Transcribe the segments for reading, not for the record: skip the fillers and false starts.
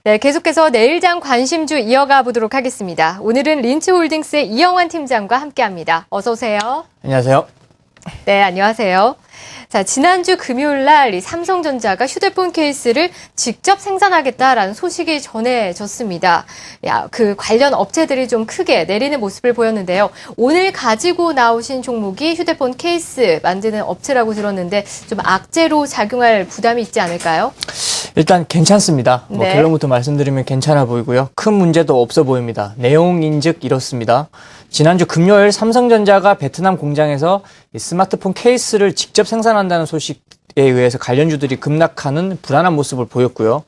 네, 계속해서 내일장 관심주 이어가 보도록 하겠습니다. 오늘은 린츠홀딩스의 이영환 팀장과 함께합니다. 어서 오세요. 안녕하세요. 네, 안녕하세요. 자, 지난주 금요일 날 이 삼성전자가 휴대폰 케이스를 직접 생산하겠다라는 소식이 전해졌습니다. 그 관련 업체들이 좀 크게 내리는 모습을 보였는데요. 오늘 가지고 나오신 종목이 휴대폰 케이스 만드는 업체라고 들었는데 좀 악재로 작용할 부담이 있지 않을까요? 일단 괜찮습니다. 네. 결론부터 말씀드리면 괜찮아 보이고요. 큰 문제도 없어 보입니다. 내용인즉 이렇습니다. 지난주 금요일 삼성전자가 베트남 공장에서 이 스마트폰 케이스를 직접 생산한다는 소식에 의해서 관련주들이 급락하는 불안한 모습을 보였고요.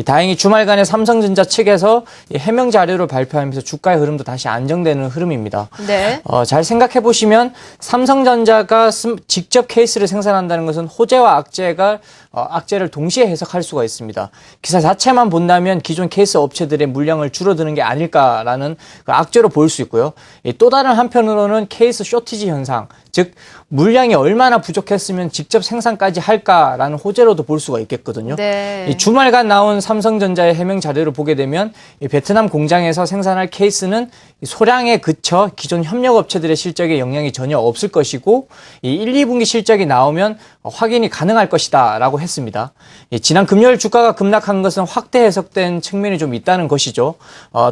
다행히 주말간에 삼성전자 측에서 해명 자료를 발표하면서 주가의 흐름도 다시 안정되는 흐름입니다. 네. 잘 생각해 보시면 삼성전자가 직접 케이스를 생산한다는 것은 호재와 악재를 동시에 해석할 수가 있습니다. 기사 자체만 본다면 기존 케이스 업체들의 물량을 줄어드는 게 아닐까라는 악재로 보일 수 있고요. 또 다른 한편으로는 케이스 쇼티지 현상, 즉 물량이 얼마나 부족했으면 직접 생산까지 할까라는 호재로도 볼 수가 있겠거든요. 네. 주말간 나온 삼성전자의 해명 자료를 보게 되면 베트남 공장에서 생산할 케이스는 소량에 그쳐 기존 협력업체들의 실적에 영향이 전혀 없을 것이고 1, 2분기 실적이 나오면 확인이 가능할 것이다 라고 했습니다. 지난 금요일 주가가 급락한 것은 확대 해석된 측면이 좀 있다는 것이죠.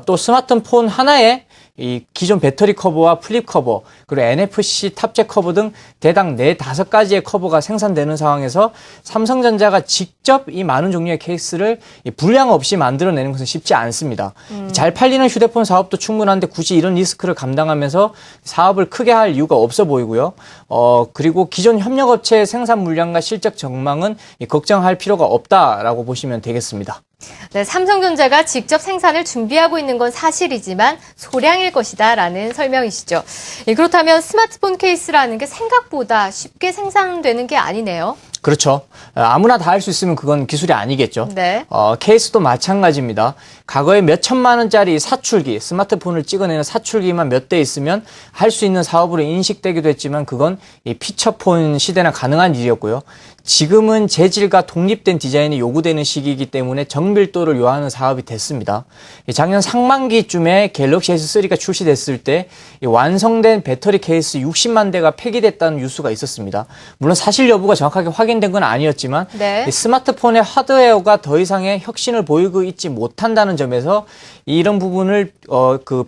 또 스마트폰 하나에 이 기존 배터리 커버와 플립 커버, 그리고 NFC 탑재 커버 등 대당 4, 5가지의 커버가 생산되는 상황에서 삼성전자가 직접 이 많은 종류의 케이스를 불량 없이 만들어내는 것은 쉽지 않습니다. 잘 팔리는 휴대폰 사업도 충분한데 굳이 이런 리스크를 감당하면서 사업을 크게 할 이유가 없어 보이고요. 그리고 기존 협력업체의 생산 물량과 실적 전망은 걱정할 필요가 없다라고 보시면 되겠습니다. 네, 삼성전자가 직접 생산을 준비하고 있는 건 사실이지만 소량일 것이다라는 설명이시죠. 그렇다면 스마트폰 케이스라는 게 생각보다 쉽게 생산되는 게 아니네요. 그렇죠. 아무나 다 할 수 있으면 그건 기술이 아니겠죠. 네. 케이스도 마찬가지입니다. 과거에 몇 천만 원짜리 사출기, 스마트폰을 찍어내는 사출기만 몇 대 있으면 할 수 있는 사업으로 인식되기도 했지만 그건 이 피처폰 시대나 가능한 일이었고요. 지금은 재질과 독립된 디자인이 요구되는 시기이기 때문에 정밀도를 요하는 사업이 됐습니다. 작년 상반기쯤에 갤럭시 S3가 출시됐을 때 완성된 배터리 케이스 60만 대가 폐기됐다는 뉴스가 있었습니다. 물론 사실 여부가 정확하게 확인된 건 아니었지만 네. 스마트폰의 하드웨어가 더 이상의 혁신을 보이고 있지 못한다는 점에서 이런 부분을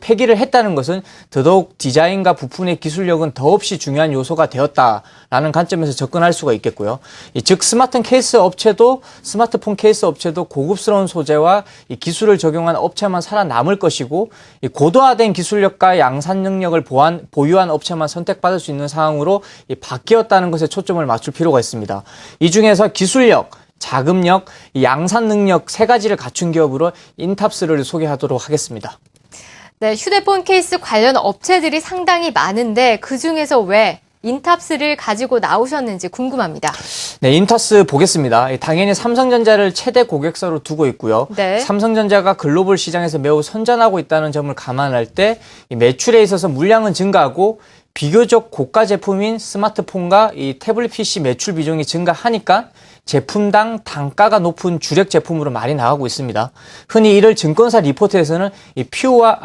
폐기를 했다는 것은 더더욱 디자인과 부품의 기술력은 더없이 중요한 요소가 되었다라는 관점에서 접근할 수가 있겠고요. 즉 스마트폰 케이스 업체도 고급스러운 소재와 이 기술을 적용한 업체만 살아남을 것이고 고도화된 기술력과 양산 능력을 보유한 업체만 선택받을 수 있는 상황으로 바뀌었다는 것에 초점을 맞출 필요가 있습니다. 이 중에서 기술력, 자금력, 양산 능력 3가지를 갖춘 기업으로 인탑스를 소개하도록 하겠습니다. 네, 휴대폰 케이스 관련 업체들이 상당히 많은데 그중에서 왜 인탑스를 가지고 나오셨는지 궁금합니다. 네, 인탑스 보겠습니다. 당연히 삼성전자를 최대 고객사로 두고 있고요. 네. 삼성전자가 글로벌 시장에서 매우 선전하고 있다는 점을 감안할 때 매출에 있어서 물량은 증가하고 비교적 고가 제품인 스마트폰과 이 태블릿 PC 매출 비중이 증가하니까 제품당 단가가 높은 주력 제품으로 많이 나가고 있습니다. 흔히 이를 증권사 리포트에서는 이 P와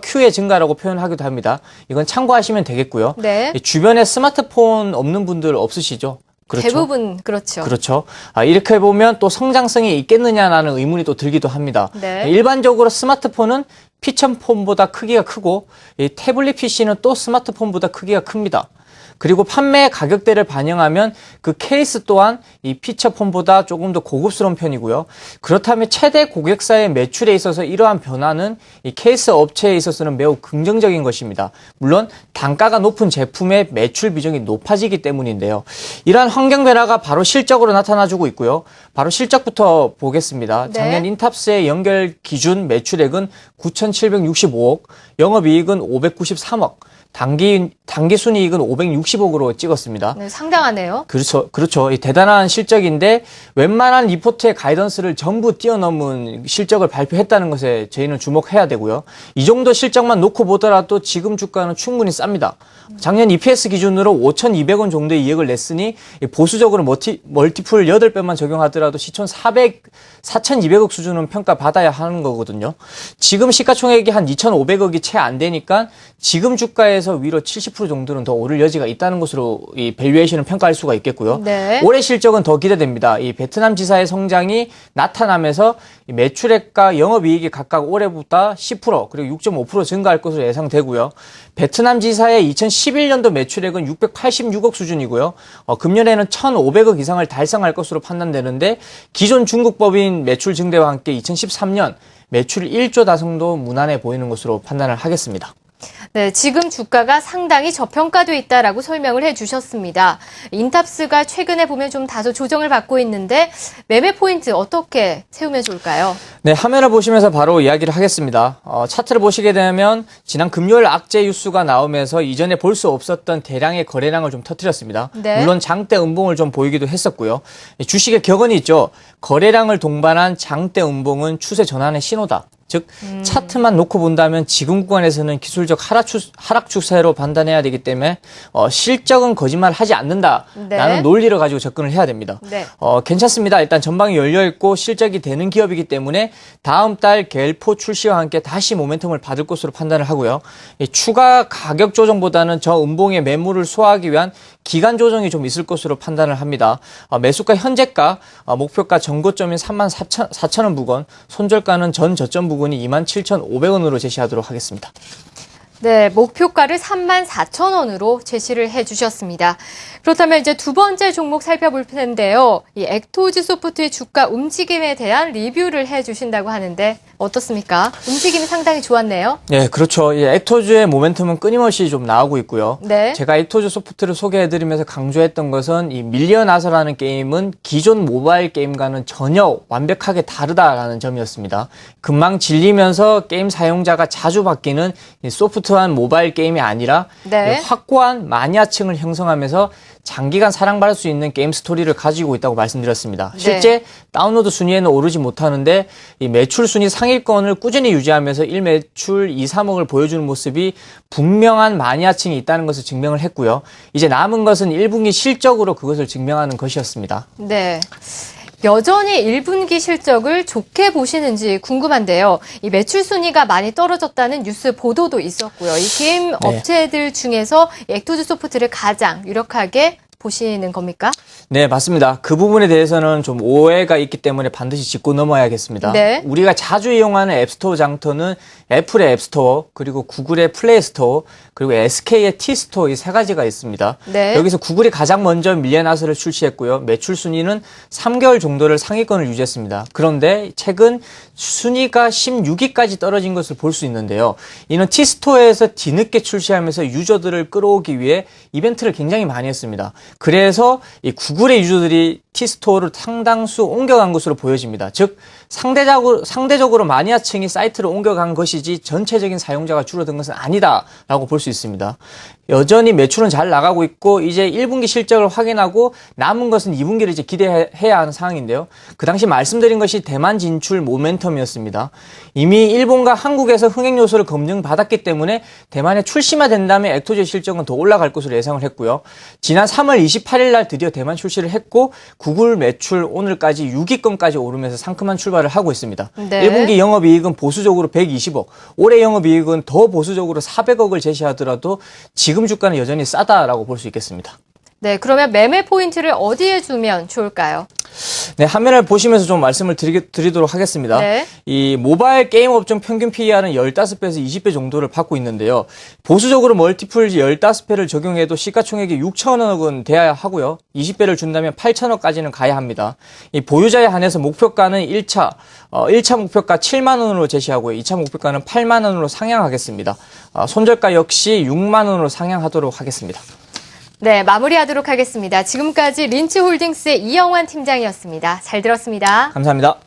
Q의 증가라고 표현하기도 합니다. 이건 참고하시면 되겠고요. 네. 주변에 스마트폰 없는 분들 없으시죠? 그렇죠. 대부분 그렇죠. 그렇죠. 이렇게 보면 또 성장성이 있겠느냐라는 의문이 또 들기도 합니다. 네. 일반적으로 스마트폰은 피처폰보다 크기가 크고 이 태블릿 PC는 또 스마트폰보다 크기가 큽니다. 그리고 판매 가격대를 반영하면 그 케이스 또한 이 피처폰보다 조금 더 고급스러운 편이고요. 그렇다면 최대 고객사의 매출에 있어서 이러한 변화는 이 케이스 업체에 있어서는 매우 긍정적인 것입니다. 물론 단가가 높은 제품의 매출 비중이 높아지기 때문인데요. 이러한 환경 변화가 바로 실적으로 나타나주고 있고요. 바로 실적부터 보겠습니다. 네. 작년 인탑스의 연결 기준 매출액은 9,765억, 영업이익은 593억. 단기 순이익은 560억으로 찍었습니다. 네, 상당하네요. 그렇죠. 이 대단한 실적인데 웬만한 리포트의 가이던스를 전부 뛰어넘은 실적을 발표했다는 것에 저희는 주목해야 되고요. 이 정도 실적만 놓고 보더라도 지금 주가는 충분히 쌉니다. 작년 EPS 기준으로 5,200원 정도의 이익을 냈으니 보수적으로 멀티플 8배만 적용하더라도 시총 4,200억 수준은 평가받아야 하는 거거든요. 지금 시가총액이 한 2,500억이 채 안 되니까 지금 주가에서 위로 70% 정도는 더 오를 여지가 있다는 것으로 이 밸류에이션을 평가할 수가 있겠고요. 네. 올해 실적은 더 기대됩니다. 이 베트남 지사의 성장이 나타나면서 매출액과 영업이익이 각각 올해보다 10% 그리고 6.5% 증가할 것으로 예상되고요. 베트남 지사의 2011년도 매출액은 686억 수준이고요. 금년에는 1,500억 이상을 달성할 것으로 판단되는데 기존 중국 법인 매출 증대와 함께 2013년 매출 1조 달성도 무난해 보이는 것으로 판단을 하겠습니다. 네, 지금 주가가 상당히 저평가돼 있다라고 설명을 해주셨습니다. 인탑스가 최근에 보면 좀 다소 조정을 받고 있는데 매매 포인트 어떻게 세우면 좋을까요? 네, 화면을 보시면서 바로 이야기를 하겠습니다. 차트를 보시게 되면 지난 금요일 악재 뉴스가 나오면서 이전에 볼 수 없었던 대량의 거래량을 좀 터뜨렸습니다. 네. 물론 장대 음봉을 좀 보이기도 했었고요. 주식의 격언이 있죠. 거래량을 동반한 장대 음봉은 추세 전환의 신호다. 즉 차트만 놓고 본다면 지금 구간에서는 기술적 하락 추세로 판단해야 되기 때문에 실적은 거짓말하지 않는다라는 네. 논리를 가지고 접근을 해야 됩니다. 네. 괜찮습니다. 일단 전방이 열려 있고 실적이 되는 기업이기 때문에 다음 달 갤포 출시와 함께 다시 모멘텀을 받을 것으로 판단을 하고요. 추가 가격 조정보다는 저 음봉의 매물을 소화하기 위한 기간 조정이 좀 있을 것으로 판단을 합니다. 매수가 현재가, 목표가 전고점인 34,000원 부근, 손절가는 전 저점 부근이 27,500원으로 제시하도록 하겠습니다. 네, 목표가를 34,000원으로 제시를 해주셨습니다. 그렇다면 이제 두 번째 종목 살펴볼 텐데요. 이 액토즈 소프트의 주가 움직임에 대한 리뷰를 해주신다고 하는데 어떻습니까? 움직임이 상당히 좋았네요. 네, 그렇죠. 이 액토즈의 모멘텀은 끊임없이 좀 나오고 있고요. 네. 제가 액토즈 소프트를 소개해드리면서 강조했던 것은 이 밀리언아서라는 게임은 기존 모바일 게임과는 전혀 완벽하게 다르다라는 점이었습니다. 금방 질리면서 게임 사용자가 자주 바뀌는 이 소프트한 모바일 게임이 아니라 네. 확고한 마니아층을 형성하면서 장기간 사랑받을 수 있는 게임 스토리를 가지고 있다고 말씀드렸습니다. 실제 다운로드 순위에는 오르지 못하는데 이 매출 순위 상위권을 꾸준히 유지하면서 1매출 2, 3억을 보여주는 모습이 분명한 마니아층이 있다는 것을 증명을 했고요. 이제 남은 것은 1분기 실적으로 그것을 증명하는 것이었습니다. 네. 여전히 1분기 실적을 좋게 보시는지 궁금한데요. 이 매출 순위가 많이 떨어졌다는 뉴스 보도도 있었고요. 이 게임 업체들 중에서 액토즈 소프트를 가장 유력하게 보시는 겁니까? 네, 맞습니다. 그 부분에 대해서는 좀 오해가 있기 때문에 반드시 짚고 넘어야겠습니다. 네. 우리가 자주 이용하는 앱스토어 장터는 애플의 앱스토어, 그리고 구글의 플레이스토어, 그리고 SK의 T스토어 이 세 가지가 있습니다. 네. 여기서 구글이 가장 먼저 밀리언아서를 출시했고요. 매출 순위는 3개월 정도를 상위권을 유지했습니다. 그런데 최근 순위가 16위까지 떨어진 것을 볼 수 있는데요. 이는 T스토어에서 뒤늦게 출시하면서 유저들을 끌어오기 위해 이벤트를 굉장히 많이 했습니다. 그래서 이 구글의 유저들이 T스토어를 상당수 옮겨간 것으로 보여집니다. 즉 상대적으로 마니아층이 사이트로 옮겨간 것이지 전체적인 사용자가 줄어든 것은 아니다라고 볼 수 있습니다. 여전히 매출은 잘 나가고 있고 이제 1분기 실적을 확인하고 남은 것은 2분기를 이제 기대해야 하는 상황인데요. 그 당시 말씀드린 것이 대만 진출 모멘텀이었습니다. 이미 일본과 한국에서 흥행 요소를 검증받았기 때문에 대만에 출시만 된다면 액토즈의 실적은 더 올라갈 것으로 예상을 했고요. 지난 3월 28일 날 드디어 대만 출시를 했고 구글 매출 오늘까지 6위권까지 오르면서 상큼한 출발을 하고 있습니다. 네. 1분기 영업이익은 보수적으로 120억, 올해 영업이익은 더 보수적으로 400억을 제시하더라도 지금 주가는 여전히 싸다라고 볼 수 있겠습니다. 네, 그러면 매매 포인트를 어디에 두면 좋을까요? 네, 화면을 보시면서 좀 말씀을 드리도록 하겠습니다. 네. 이 모바일 게임 업종 평균 PER은 15배에서 20배 정도를 받고 있는데요. 보수적으로 멀티플 15배를 적용해도 시가총액이 6천억은 돼야 하고요. 20배를 준다면 8천억까지는 가야 합니다. 이 보유자에 한해서 목표가는 1차 목표가 7만 원으로 제시하고요. 2차 목표가는 8만 원으로 상향하겠습니다. 손절가 역시 6만 원으로 상향하도록 하겠습니다. 네, 마무리하도록 하겠습니다. 지금까지 린치홀딩스의 이영환 팀장이었습니다. 잘 들었습니다. 감사합니다.